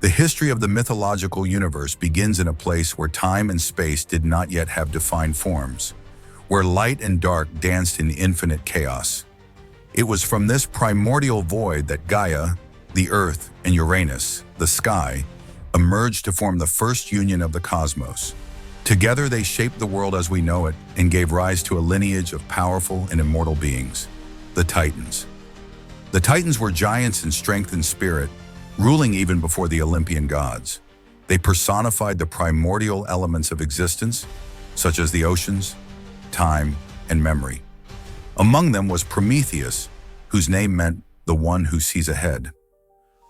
The history of the mythological universe begins in a place where time and space did not yet have defined forms, where light and dark danced in infinite chaos. It was from this primordial void that Gaia, the Earth, and Uranus, the sky, emerged to form the first union of the cosmos. Together they shaped the world as we know it and gave rise to a lineage of powerful and immortal beings, the Titans. The Titans were giants in strength and spirit, ruling even before the Olympian gods. They personified the primordial elements of existence, such as the oceans, time, and memory. Among them was Prometheus, whose name meant the one who sees ahead.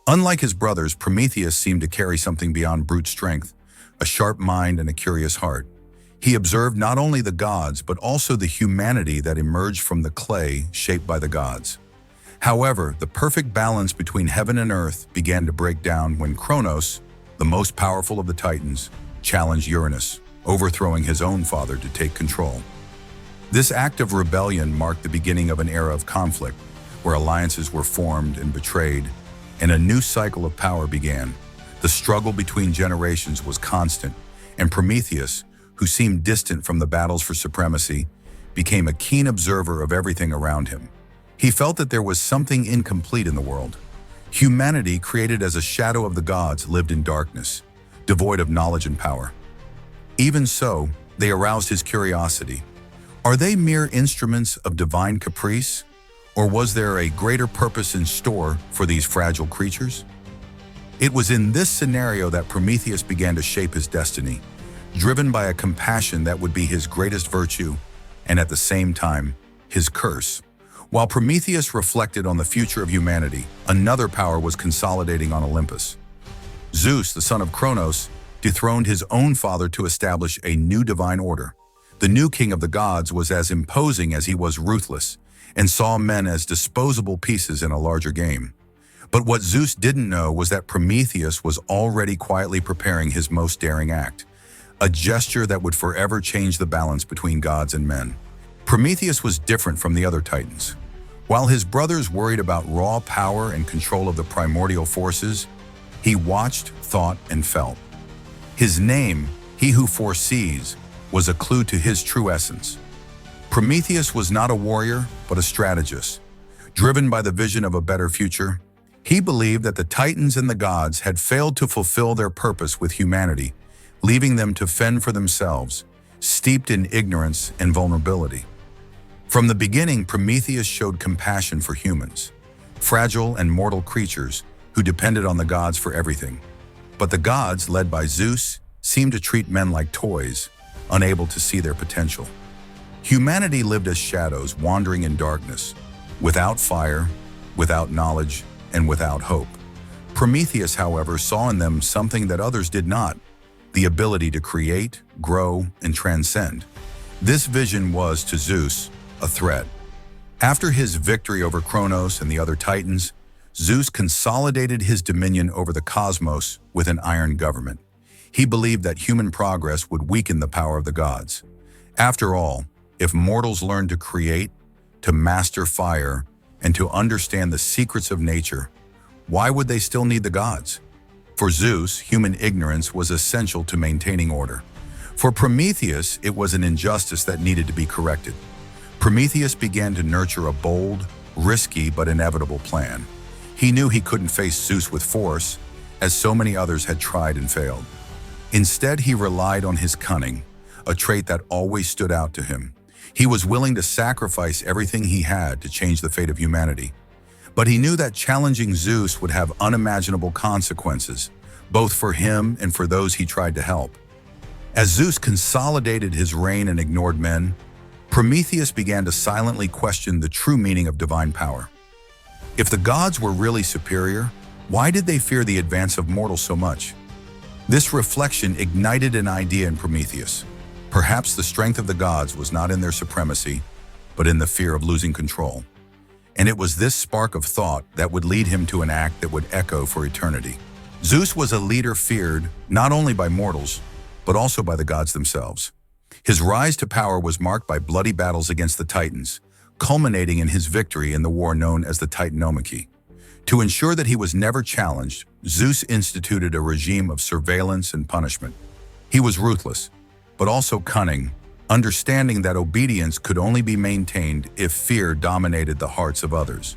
Unlike his brothers, Prometheus seemed to carry something beyond brute strength, a sharp mind and a curious heart. He observed not only the gods, but also the humanity that emerged from the clay shaped by the gods. However, the perfect balance between heaven and earth began to break down when Kronos, the most powerful of the Titans, challenged Uranus, overthrowing his own father to take control. This act of rebellion marked the beginning of an era of conflict, where alliances were formed and betrayed, and a new cycle of power began. The struggle between generations was constant, and Prometheus, who seemed distant from the battles for supremacy, became a keen observer of everything around him. He felt that there was something incomplete in the world. Humanity, created as a shadow of the gods, lived in darkness, devoid of knowledge and power. Even so, they aroused his curiosity. Are they mere instruments of divine caprice? Or was there a greater purpose in store for these fragile creatures? It was in this scenario that Prometheus began to shape his destiny, driven by a compassion that would be his greatest virtue and at the same time, his curse. While Prometheus reflected on the future of humanity, another power was consolidating on Olympus. Zeus, the son of Kronos, dethroned his own father to establish a new divine order. The new king of the gods was as imposing as he was ruthless, and saw men as disposable pieces in a larger game. But what Zeus didn't know was that Prometheus was already quietly preparing his most daring act, a gesture that would forever change the balance between gods and men. Prometheus was different from the other Titans. While his brothers worried about raw power and control of the primordial forces, he watched, thought, and felt. His name, He Who Foresees, was a clue to his true essence. Prometheus was not a warrior, but a strategist. Driven by the vision of a better future, he believed that the Titans and the gods had failed to fulfill their purpose with humanity, leaving them to fend for themselves, steeped in ignorance and vulnerability. From the beginning, Prometheus showed compassion for humans, fragile and mortal creatures who depended on the gods for everything. But the gods, led by Zeus, seemed to treat men like toys, unable to see their potential. Humanity lived as shadows, wandering in darkness, without fire, without knowledge, and without hope. Prometheus, however, saw in them something that others did not: the ability to create, grow, and transcend. This vision was, to Zeus, a threat. After his victory over Kronos and the other Titans, Zeus consolidated his dominion over the cosmos with an iron government. He believed that human progress would weaken the power of the gods. After all, if mortals learned to create, to master fire, and to understand the secrets of nature, why would they still need the gods? For Zeus, human ignorance was essential to maintaining order. For Prometheus, it was an injustice that needed to be corrected. Prometheus began to nurture a bold, risky, but inevitable plan. He knew he couldn't face Zeus with force, as so many others had tried and failed. Instead, he relied on his cunning, a trait that always stood out to him. He was willing to sacrifice everything he had to change the fate of humanity. But he knew that challenging Zeus would have unimaginable consequences, both for him and for those he tried to help. As Zeus consolidated his reign and ignored men, Prometheus began to silently question the true meaning of divine power. If the gods were really superior, why did they fear the advance of mortals so much? This reflection ignited an idea in Prometheus. Perhaps the strength of the gods was not in their supremacy, but in the fear of losing control. And it was this spark of thought that would lead him to an act that would echo for eternity. Zeus was a leader feared not only by mortals, but also by the gods themselves. His rise to power was marked by bloody battles against the Titans, culminating in his victory in the war known as the Titanomachy. To ensure that he was never challenged, Zeus instituted a regime of surveillance and punishment. He was ruthless, but also cunning, understanding that obedience could only be maintained if fear dominated the hearts of others.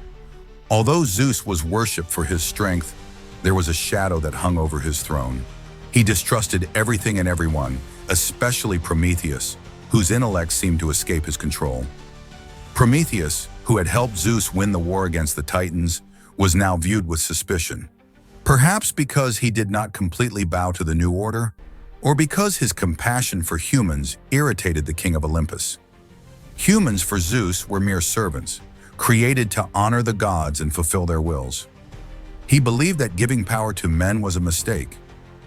Although Zeus was worshipped for his strength, there was a shadow that hung over his throne. He distrusted everything and everyone, especially Prometheus, whose intellect seemed to escape his control. Prometheus, who had helped Zeus win the war against the Titans, was now viewed with suspicion. Perhaps because he did not completely bow to the new order, or because his compassion for humans irritated the king of Olympus. Humans for Zeus were mere servants, created to honor the gods and fulfill their wills. He believed that giving power to men was a mistake.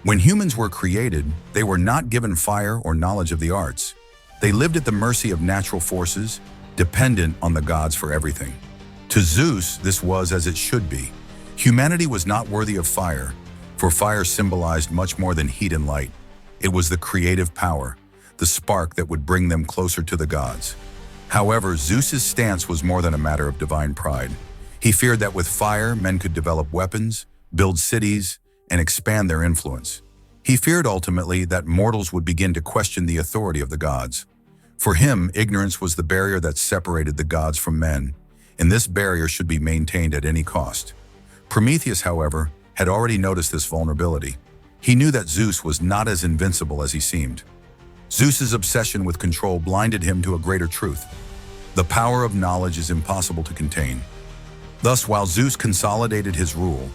When humans were created, they were not given fire or knowledge of the arts. They lived at the mercy of natural forces, dependent on the gods for everything. To Zeus, this was as it should be. Humanity was not worthy of fire, for fire symbolized much more than heat and light. It was the creative power, the spark that would bring them closer to the gods. However, Zeus's stance was more than a matter of divine pride. He feared that with fire, men could develop weapons, build cities, and expand their influence. He feared ultimately that mortals would begin to question the authority of the gods. For him, ignorance was the barrier that separated the gods from men, and this barrier should be maintained at any cost. Prometheus, however, had already noticed this vulnerability. He knew that Zeus was not as invincible as he seemed. Zeus's obsession with control blinded him to a greater truth. The power of knowledge is impossible to contain. Thus, while Zeus consolidated his rule,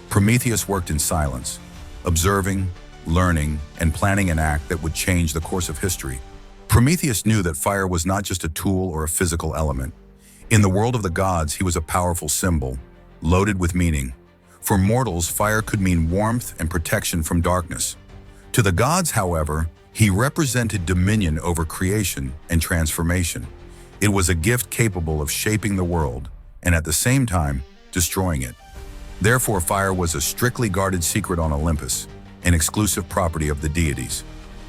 Prometheus worked in silence, observing, learning, and planning an act that would change the course of history. Prometheus knew that fire was not just a tool or a physical element. In the world of the gods, he was a powerful symbol, loaded with meaning. For mortals, fire could mean warmth and protection from darkness. To the gods, however, he represented dominion over creation and transformation. It was a gift capable of shaping the world and at the same time, destroying it. Therefore, fire was a strictly guarded secret on Olympus, an exclusive property of the deities.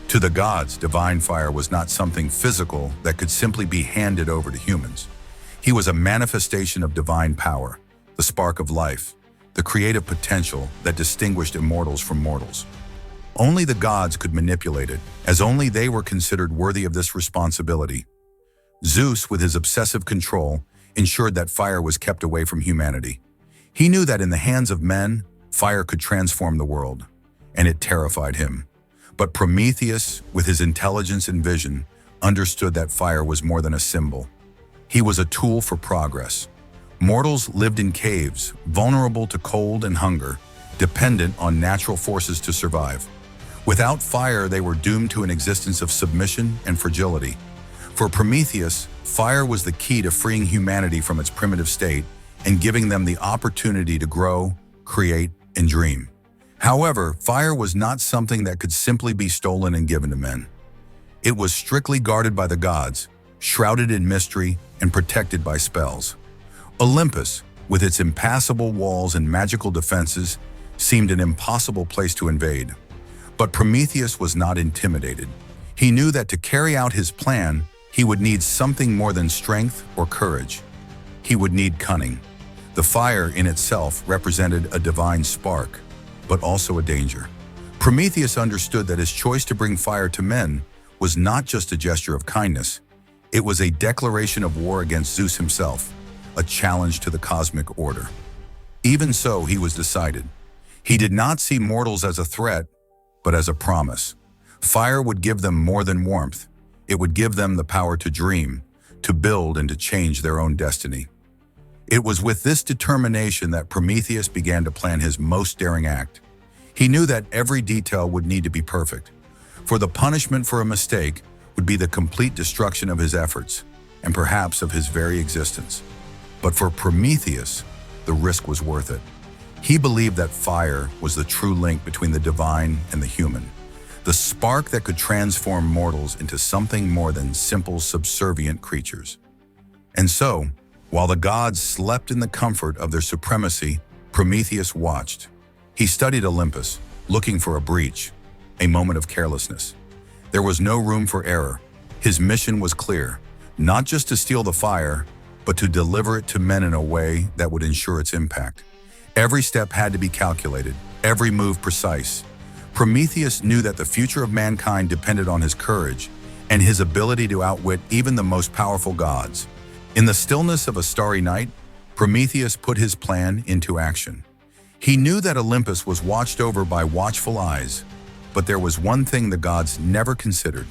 To the gods, divine fire was not something physical that could simply be handed over to humans. He was a manifestation of divine power, the spark of life, the creative potential that distinguished immortals from mortals. Only the gods could manipulate it, as only they were considered worthy of this responsibility. Zeus, with his obsessive control, ensured that fire was kept away from humanity. He knew that in the hands of men, fire could transform the world, and it terrified him. But Prometheus, with his intelligence and vision, understood that fire was more than a symbol. He was a tool for progress. Mortals lived in caves, vulnerable to cold and hunger, dependent on natural forces to survive. Without fire, they were doomed to an existence of submission and fragility. For Prometheus, fire was the key to freeing humanity from its primitive state and giving them the opportunity to grow, create, and dream. However, fire was not something that could simply be stolen and given to men. It was strictly guarded by the gods, shrouded in mystery and protected by spells. Olympus, with its impassable walls and magical defenses, seemed an impossible place to invade. But Prometheus was not intimidated. He knew that to carry out his plan, he would need something more than strength or courage. He would need cunning. The fire in itself represented a divine spark, but also a danger. Prometheus understood that his choice to bring fire to men was not just a gesture of kindness. It was a declaration of war against Zeus himself, a challenge to the cosmic order. Even so, he was decided. He did not see mortals as a threat, but as a promise. Fire would give them more than warmth. It would give them the power to dream, to build, and to change their own destiny. It was with this determination that Prometheus began to plan his most daring act. He knew that every detail would need to be perfect, for the punishment for a mistake would be the complete destruction of his efforts, and perhaps of his very existence. But for Prometheus, the risk was worth it. He believed that fire was the true link between the divine and the human, the spark that could transform mortals into something more than simple subservient creatures. And so, while the gods slept in the comfort of their supremacy, Prometheus watched. He studied Olympus, looking for a breach, a moment of carelessness. There was no room for error. His mission was clear, not just to steal the fire, but to deliver it to men in a way that would ensure its impact. Every step had to be calculated, every move precise. Prometheus knew that the future of mankind depended on his courage and his ability to outwit even the most powerful gods. In the stillness of a starry night, Prometheus put his plan into action. He knew that Olympus was watched over by watchful eyes, but there was one thing the gods never considered: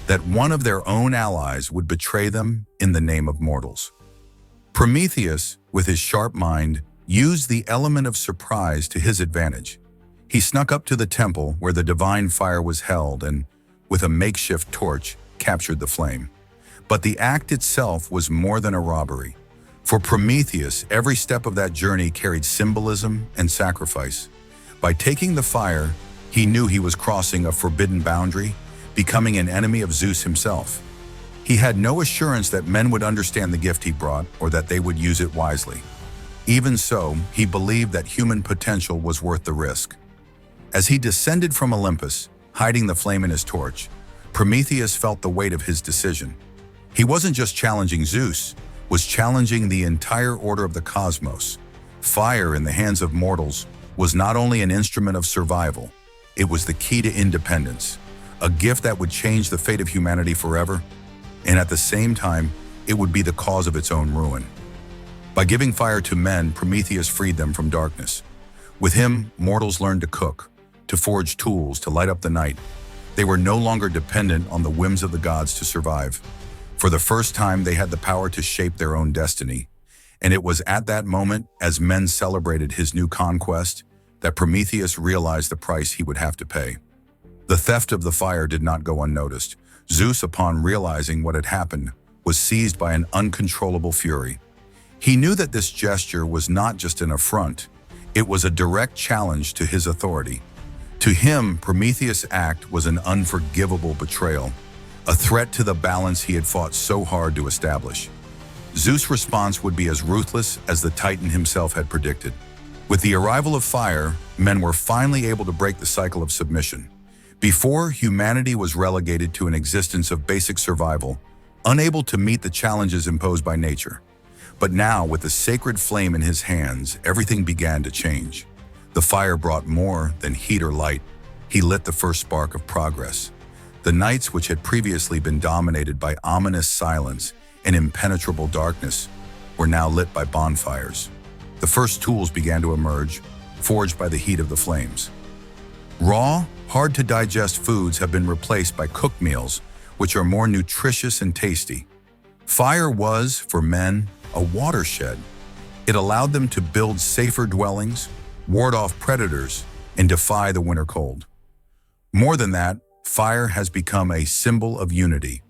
that one of their own allies would betray them in the name of mortals. Prometheus, with his sharp mind, used the element of surprise to his advantage. He snuck up to the temple where the divine fire was held and, with a makeshift torch, captured the flame. But the act itself was more than a robbery. For Prometheus, every step of that journey carried symbolism and sacrifice. By taking the fire, he knew he was crossing a forbidden boundary, becoming an enemy of Zeus himself. He had no assurance that men would understand the gift he brought or that they would use it wisely. Even so, he believed that human potential was worth the risk. As he descended from Olympus, hiding the flame in his torch, Prometheus felt the weight of his decision. He wasn't just challenging Zeus, was challenging the entire order of the cosmos. Fire in the hands of mortals was not only an instrument of survival, it was the key to independence, a gift that would change the fate of humanity forever, and at the same time, it would be the cause of its own ruin. By giving fire to men, Prometheus freed them from darkness. With him, mortals learned to cook, to forge tools, to light up the night. They were no longer dependent on the whims of the gods to survive. For the first time, they had the power to shape their own destiny. And it was at that moment, as men celebrated his new conquest, that Prometheus realized the price he would have to pay. The theft of the fire did not go unnoticed. Zeus, upon realizing what had happened, was seized by an uncontrollable fury. He knew that this gesture was not just an affront, it was a direct challenge to his authority. To him, Prometheus' act was an unforgivable betrayal, a threat to the balance he had fought so hard to establish. Zeus' response would be as ruthless as the Titan himself had predicted. With the arrival of fire, men were finally able to break the cycle of submission. Before, humanity was relegated to an existence of basic survival, unable to meet the challenges imposed by nature. But now, with the sacred flame in his hands, everything began to change. The fire brought more than heat or light. He lit the first spark of progress. The nights, which had previously been dominated by ominous silence and impenetrable darkness, were now lit by bonfires. The first tools began to emerge, forged by the heat of the flames. Raw, hard-to-digest foods have been replaced by cooked meals, which are more nutritious and tasty. Fire was, for men, a watershed. It allowed them to build safer dwellings, ward off predators, and defy the winter cold. More than that, fire has become a symbol of unity.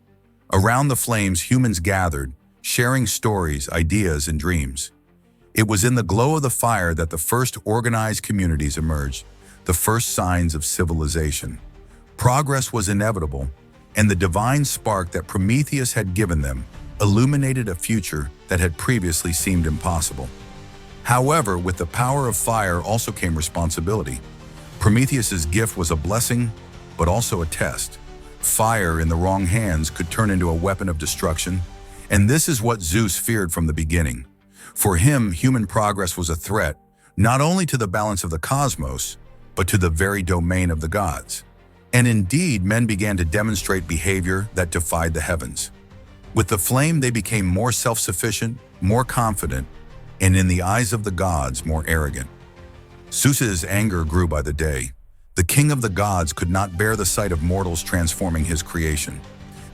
Around the flames, humans gathered, sharing stories, ideas, and dreams. It was in the glow of the fire that the first organized communities emerged, the first signs of civilization. Progress was inevitable, and the divine spark that Prometheus had given them illuminated a future that had previously seemed impossible. However, with the power of fire also came responsibility. Prometheus's gift was a blessing, but also a test. Fire in the wrong hands could turn into a weapon of destruction, and this is what Zeus feared from the beginning. For him, human progress was a threat, not only to the balance of the cosmos, but to the very domain of the gods. And indeed, men began to demonstrate behavior that defied the heavens. With the flame, they became more self-sufficient, more confident, and in the eyes of the gods, more arrogant. Zeus's anger grew by the day. The king of the gods could not bear the sight of mortals transforming his creation.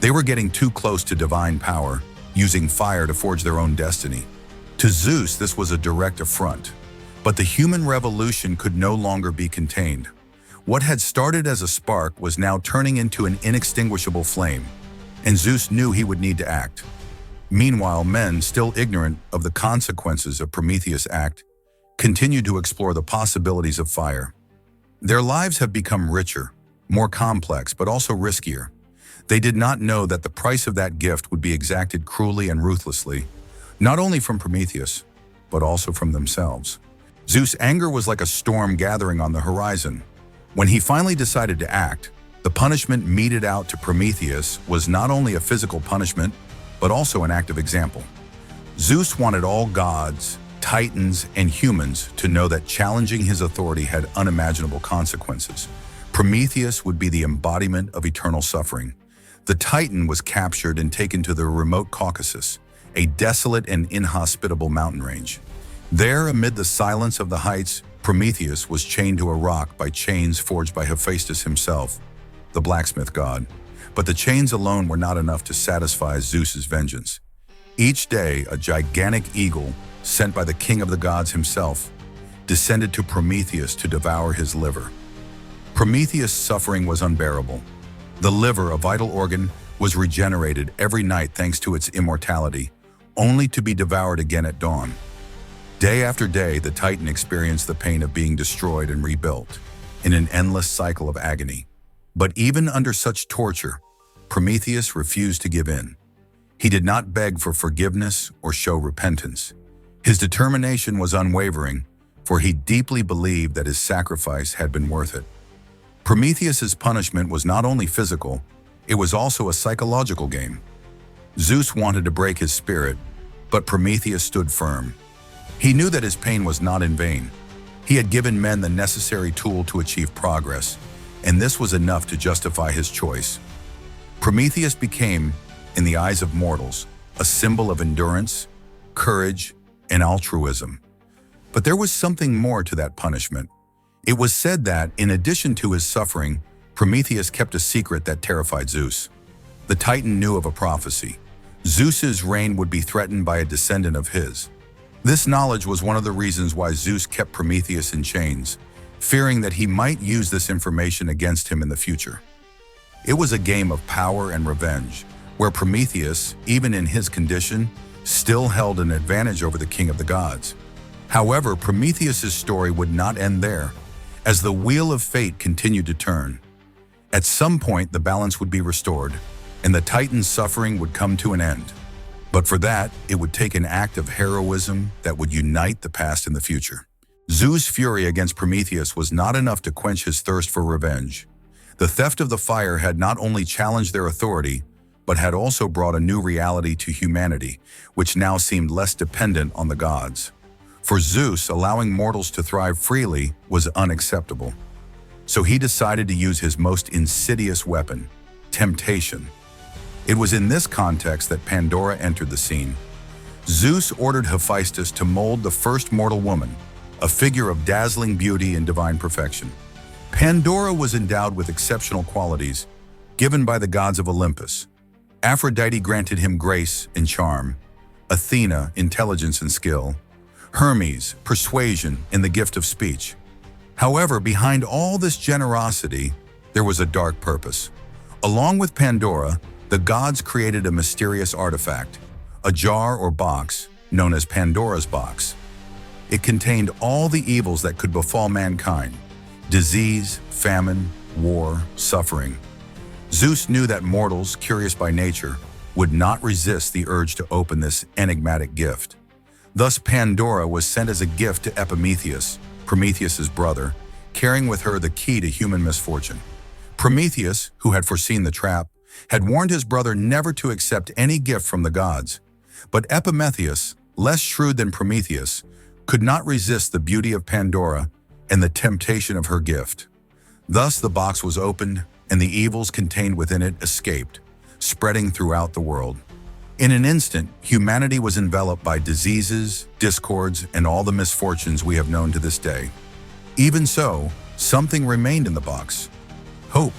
They were getting too close to divine power, using fire to forge their own destiny. To Zeus, this was a direct affront. But the human revolution could no longer be contained. What had started as a spark was now turning into an inextinguishable flame, and Zeus knew he would need to act. Meanwhile, men, still ignorant of the consequences of Prometheus' act, continued to explore the possibilities of fire. Their lives have become richer, more complex, but also riskier. They did not know that the price of that gift would be exacted cruelly and ruthlessly, not only from Prometheus, but also from themselves. Zeus' anger was like a storm gathering on the horizon. When he finally decided to act, the punishment meted out to Prometheus was not only a physical punishment, but also an act of example. Zeus wanted all gods titans, and humans to know that challenging his authority had unimaginable consequences. Prometheus would be the embodiment of eternal suffering. The Titan was captured and taken to the remote Caucasus, a desolate and inhospitable mountain range. There, amid the silence of the heights, Prometheus was chained to a rock by chains forged by Hephaestus himself, the blacksmith god. But the chains alone were not enough to satisfy Zeus's vengeance. Each day, a gigantic eagle, sent by the king of the gods himself, descended to Prometheus to devour his liver. Prometheus' suffering was unbearable. The liver, a vital organ, was regenerated every night thanks to its immortality, only to be devoured again at dawn. Day after day, the Titan experienced the pain of being destroyed and rebuilt, in an endless cycle of agony. But even under such torture, Prometheus refused to give in. He did not beg for forgiveness or show repentance. His determination was unwavering, for he deeply believed that his sacrifice had been worth it. Prometheus's punishment was not only physical, it was also a psychological game. Zeus wanted to break his spirit, but Prometheus stood firm. He knew that his pain was not in vain. He had given men the necessary tool to achieve progress, and this was enough to justify his choice. Prometheus became, in the eyes of mortals, a symbol of endurance, courage, and altruism. But there was something more to that punishment. It was said that, in addition to his suffering, Prometheus kept a secret that terrified Zeus. The Titan knew of a prophecy. Zeus's reign would be threatened by a descendant of his. This knowledge was one of the reasons why Zeus kept Prometheus in chains, fearing that he might use this information against him in the future. It was a game of power and revenge, where Prometheus, even in his condition, still held an advantage over the king of the gods. However, Prometheus's story would not end there, as the wheel of fate continued to turn. At some point, the balance would be restored, and the Titan's suffering would come to an end. But for that, it would take an act of heroism that would unite the past and the future. Zeus' fury against Prometheus was not enough to quench his thirst for revenge. The theft of the fire had not only challenged their authority, but had also brought a new reality to humanity, which now seemed less dependent on the gods. For Zeus, allowing mortals to thrive freely was unacceptable. So he decided to use his most insidious weapon, temptation. It was in this context that Pandora entered the scene. Zeus ordered Hephaestus to mold the first mortal woman, a figure of dazzling beauty and divine perfection. Pandora was endowed with exceptional qualities, given by the gods of Olympus. Aphrodite granted him grace and charm, Athena, intelligence and skill, Hermes, persuasion and the gift of speech. However, behind all this generosity, there was a dark purpose. Along with Pandora, the gods created a mysterious artifact, a jar or box known as Pandora's box. It contained all the evils that could befall mankind: disease, famine, war, suffering. Zeus knew that mortals, curious by nature, would not resist the urge to open this enigmatic gift. Thus, Pandora was sent as a gift to Epimetheus, Prometheus's brother, carrying with her the key to human misfortune. Prometheus, who had foreseen the trap, had warned his brother never to accept any gift from the gods. But Epimetheus, less shrewd than Prometheus, could not resist the beauty of Pandora and the temptation of her gift. Thus the box was opened, and the evils contained within it escaped, spreading throughout the world. In an instant, humanity was enveloped by diseases, discords, and all the misfortunes we have known to this day. Even so, something remained in the box: hope.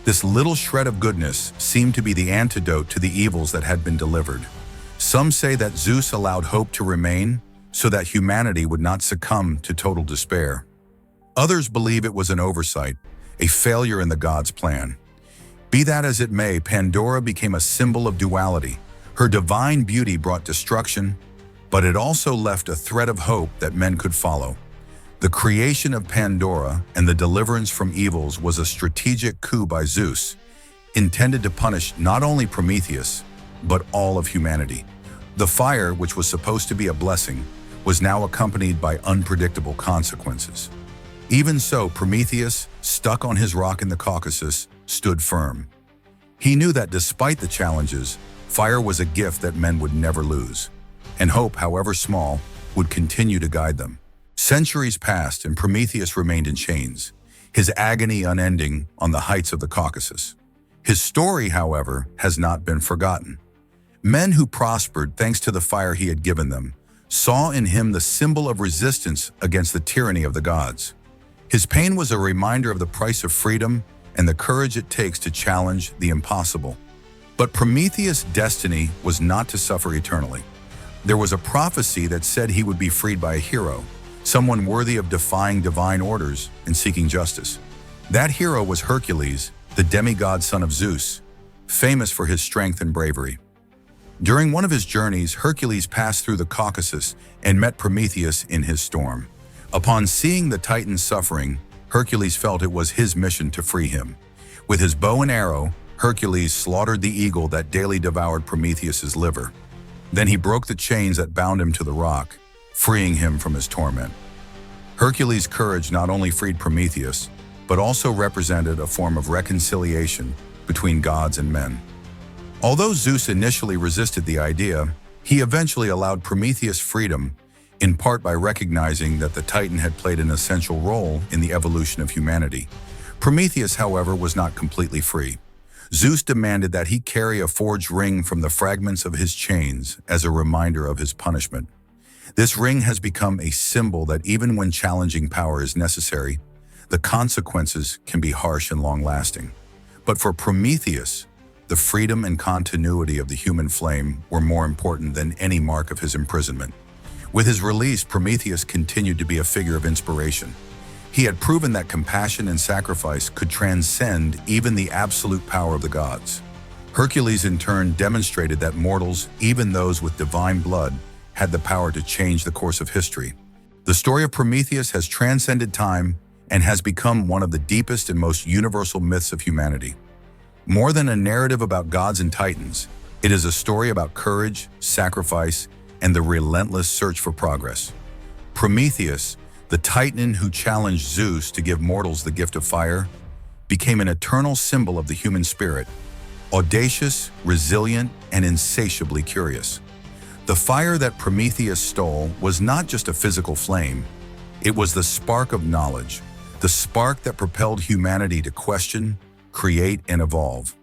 This little shred of goodness seemed to be the antidote to the evils that had been delivered. Some say that Zeus allowed hope to remain so that humanity would not succumb to total despair. Others believe it was an oversight, a failure in the gods' plan. Be that as it may, Pandora became a symbol of duality. Her divine beauty brought destruction, but it also left a thread of hope that men could follow. The creation of Pandora and the deliverance from evils was a strategic coup by Zeus, intended to punish not only Prometheus, but all of humanity. The fire, which was supposed to be a blessing, was now accompanied by unpredictable consequences. Even so, Prometheus, stuck on his rock in the Caucasus, stood firm. He knew that despite the challenges, fire was a gift that men would never lose, and hope, however small, would continue to guide them. Centuries passed and Prometheus remained in chains, his agony unending on the heights of the Caucasus. His story, however, has not been forgotten. Men who prospered thanks to the fire he had given them saw in him the symbol of resistance against the tyranny of the gods. His pain was a reminder of the price of freedom and the courage it takes to challenge the impossible. But Prometheus' destiny was not to suffer eternally. There was a prophecy that said he would be freed by a hero, someone worthy of defying divine orders and seeking justice. That hero was Hercules, the demigod son of Zeus, famous for his strength and bravery. During one of his journeys, Hercules passed through the Caucasus and met Prometheus in his storm. Upon seeing the Titan's suffering, Hercules felt it was his mission to free him. With his bow and arrow, Hercules slaughtered the eagle that daily devoured Prometheus's liver. Then he broke the chains that bound him to the rock, freeing him from his torment. Hercules' courage not only freed Prometheus, but also represented a form of reconciliation between gods and men. Although Zeus initially resisted the idea, he eventually allowed Prometheus freedom, in part by recognizing that the Titan had played an essential role in the evolution of humanity. Prometheus, however, was not completely free. Zeus demanded that he carry a forged ring from the fragments of his chains as a reminder of his punishment. This ring has become a symbol that even when challenging power is necessary, the consequences can be harsh and long-lasting. But for Prometheus, the freedom and continuity of the human flame were more important than any mark of his imprisonment. With his release, Prometheus continued to be a figure of inspiration. He had proven that compassion and sacrifice could transcend even the absolute power of the gods. Hercules, in turn, demonstrated that mortals, even those with divine blood, had the power to change the course of history. The story of Prometheus has transcended time and has become one of the deepest and most universal myths of humanity. More than a narrative about gods and titans, it is a story about courage, sacrifice, and the relentless search for progress. Prometheus, the Titan who challenged Zeus to give mortals the gift of fire, became an eternal symbol of the human spirit, audacious, resilient, and insatiably curious. The fire that Prometheus stole was not just a physical flame, it was the spark of knowledge, the spark that propelled humanity to question, create, and evolve.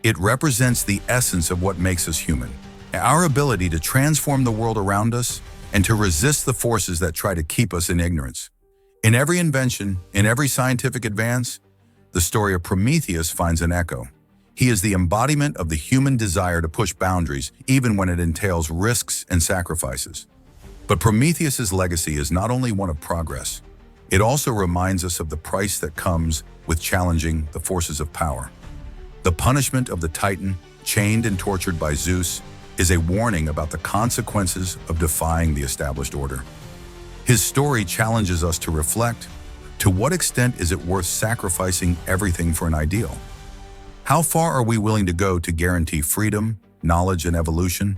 It represents the essence of what makes us human. Our ability to transform the world around us and to resist the forces that try to keep us in ignorance. In every invention, in every scientific advance, the story of Prometheus finds an echo. He is the embodiment of the human desire to push boundaries, even when it entails risks and sacrifices. But Prometheus's legacy is not only one of progress, it also reminds us of the price that comes with challenging the forces of power. The punishment of the Titan, chained and tortured by Zeus, is a warning about the consequences of defying the established order. His story challenges us to reflect, to what extent is it worth sacrificing everything for an ideal? How far are we willing to go to guarantee freedom, knowledge, and evolution?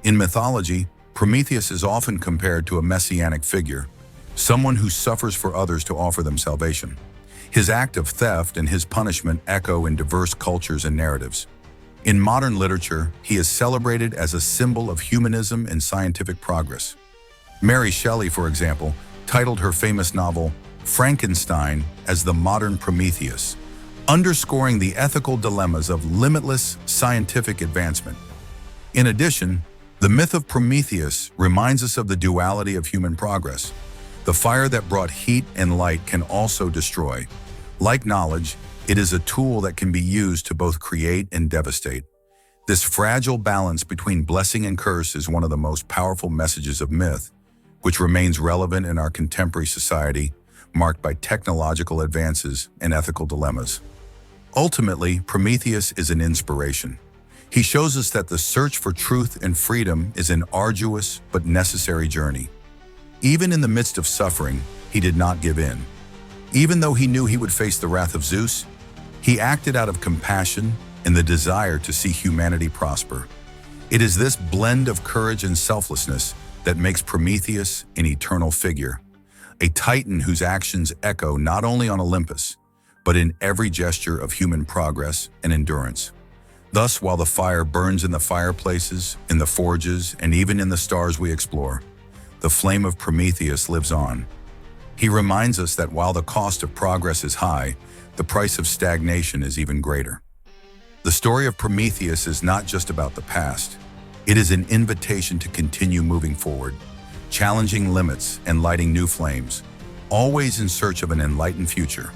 In mythology, Prometheus is often compared to a messianic figure, someone who suffers for others to offer them salvation. His act of theft and his punishment echo in diverse cultures and narratives. In modern literature, he is celebrated as a symbol of humanism and scientific progress. Mary Shelley, for example, titled her famous novel Frankenstein as the modern Prometheus, underscoring the ethical dilemmas of limitless scientific advancement. In addition, the myth of Prometheus reminds us of the duality of human progress. The fire that brought heat and light can also destroy. Like knowledge, it is a tool that can be used to both create and devastate. This fragile balance between blessing and curse is one of the most powerful messages of myth, which remains relevant in our contemporary society, marked by technological advances and ethical dilemmas. Ultimately, Prometheus is an inspiration. He shows us that the search for truth and freedom is an arduous but necessary journey. Even in the midst of suffering, he did not give in. Even though he knew he would face the wrath of Zeus, he acted out of compassion and the desire to see humanity prosper. It is this blend of courage and selflessness that makes Prometheus an eternal figure, a titan whose actions echo not only on Olympus, but in every gesture of human progress and endurance. Thus, while the fire burns in the fireplaces, in the forges, and even in the stars we explore, the flame of Prometheus lives on. He reminds us that while the cost of progress is high, the price of stagnation is even greater. The story of Prometheus is not just about the past. It is an invitation to continue moving forward, challenging limits and lighting new flames, always in search of an enlightened future.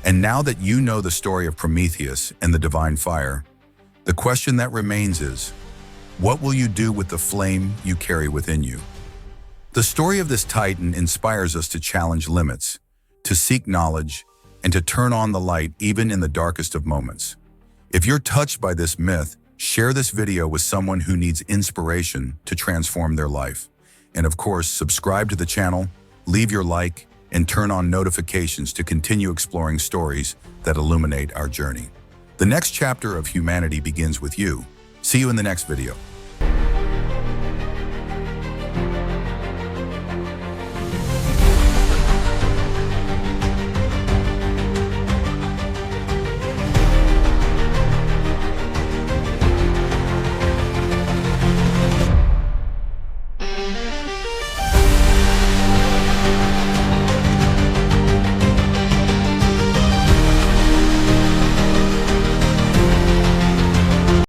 And now that you know the story of Prometheus and the divine fire, the question that remains is, what will you do with the flame you carry within you? The story of this titan inspires us to challenge limits, to seek knowledge, and to turn on the light even in the darkest of moments. If you're touched by this myth, share this video with someone who needs inspiration to transform their life. And of course, subscribe to the channel, leave your like, and turn on notifications to continue exploring stories that illuminate our journey. The next chapter of humanity begins with you. See you in the next video.